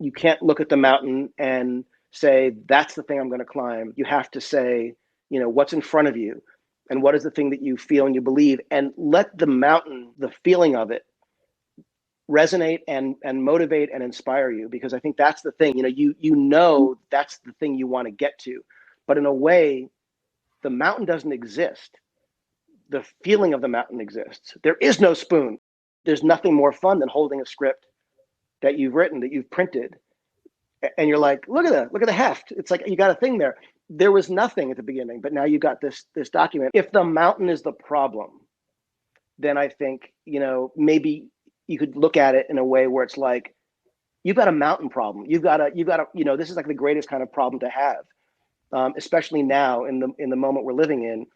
you can't look at the mountain and say, that's the thing I'm going to climb. You have to say, what's in front of you and what is the thing that you feel and you believe, and let the mountain, the feeling of it, resonate and motivate and inspire you. Because I think that's the thing, that's the thing you want to get to. But in a way, the mountain doesn't exist. The feeling of the mountain exists. There is no spoon. There's nothing more fun than holding a script that you've written, that you've printed. And you're like, look at the heft. It's like, you got a thing there. There was nothing at the beginning, but now you got this document. If the mountain is the problem, then I think, maybe you could look at it in a way where it's like, you've got a mountain problem. You've got a, this is like the greatest kind of problem to have, especially now in the moment we're living in.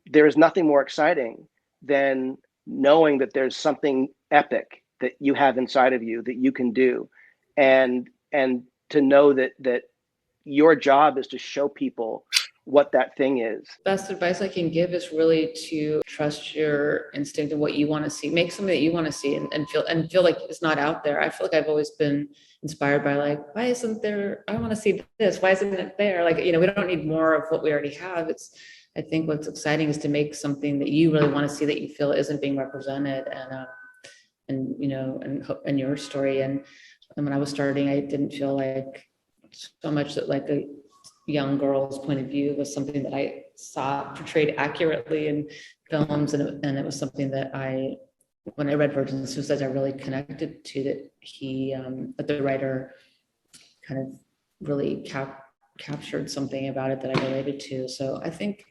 There is nothing more exciting than knowing that there's something epic that you have inside of you that you can do, and to know that your job is to show people what that thing is. Best advice I can give is really to trust your instinct and what you want to see. Make something that you want to see and feel like it's not out there. I feel like I've always been inspired by like, why isn't there, I want to see this, why isn't it there? Like, we don't need more of what we already have. I think what's exciting is to make something that you really want to see, that you feel isn't being represented, and your story. And when I was starting, I didn't feel like so much that like a young girl's point of view was something that I saw portrayed accurately in films, and it was something that when I read Virgin Suicides, I really connected to, that the writer kind of really captured something about it that I related to. So I think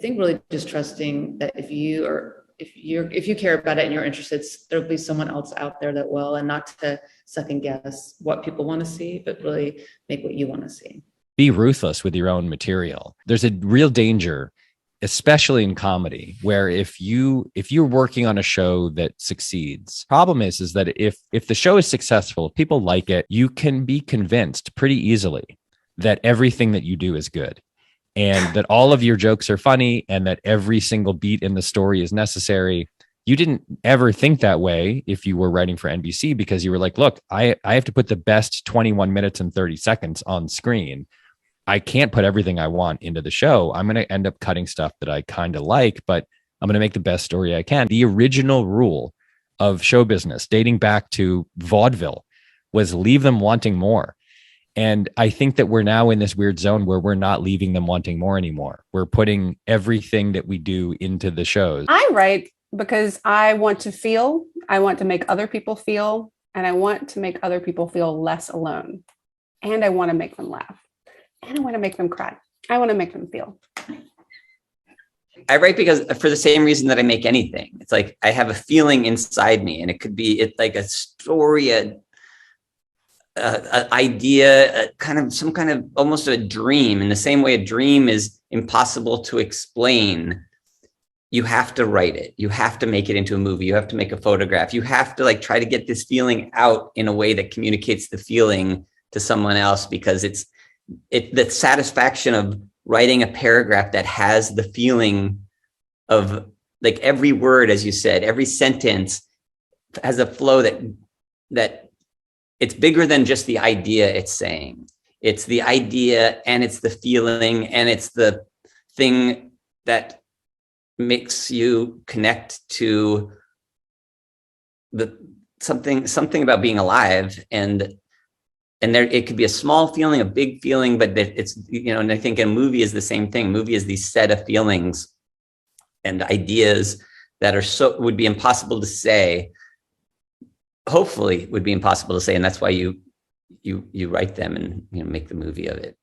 really just trusting that if you care about it and you're interested, there'll be someone else out there that will, and not to second guess what people want to see, but really make what you want to see. Be ruthless with your own material. There's a real danger, especially in comedy, where if you're working on a show that succeeds, problem is that if the show is successful, if people like it, you can be convinced pretty easily that everything that you do is good, and that all of your jokes are funny, and that every single beat in the story is necessary. You didn't ever think that way if you were writing for NBC, because you were like, look, I have to put the best 21 minutes and 30 seconds on screen. I can't put everything I want into the show. I'm going to end up cutting stuff that I kind of like, but I'm going to make the best story I can. The original rule of show business, dating back to vaudeville, was leave them wanting more. And I think that we're now in this weird zone where we're not leaving them wanting more anymore. We're putting everything that we do into the shows. I write because I want to feel, I want to make other people feel, and I want to make other people feel less alone. And I want to make them laugh. And I want to make them cry. I want to make them feel. I write because for the same reason that I make anything. It's like I have a feeling inside me, and it could be like a story, an idea, some kind of almost a dream. In the same way a dream is impossible to explain, you have to write it. You have to make it into a movie. You have to make a photograph. You have to try to get this feeling out in a way that communicates the feeling to someone else, because the satisfaction of writing a paragraph that has the feeling of, like, every word, as you said, every sentence has a flow that it's bigger than just the idea it's saying. It's the idea, and it's the feeling, and it's the thing that makes you connect to something about being alive. And there, it could be a small feeling, a big feeling, but it's, and I think a movie is the same thing. A movie is these set of feelings and ideas that would be impossible to say, hopefully would be impossible to say. And that's why you write them and, make the movie of it.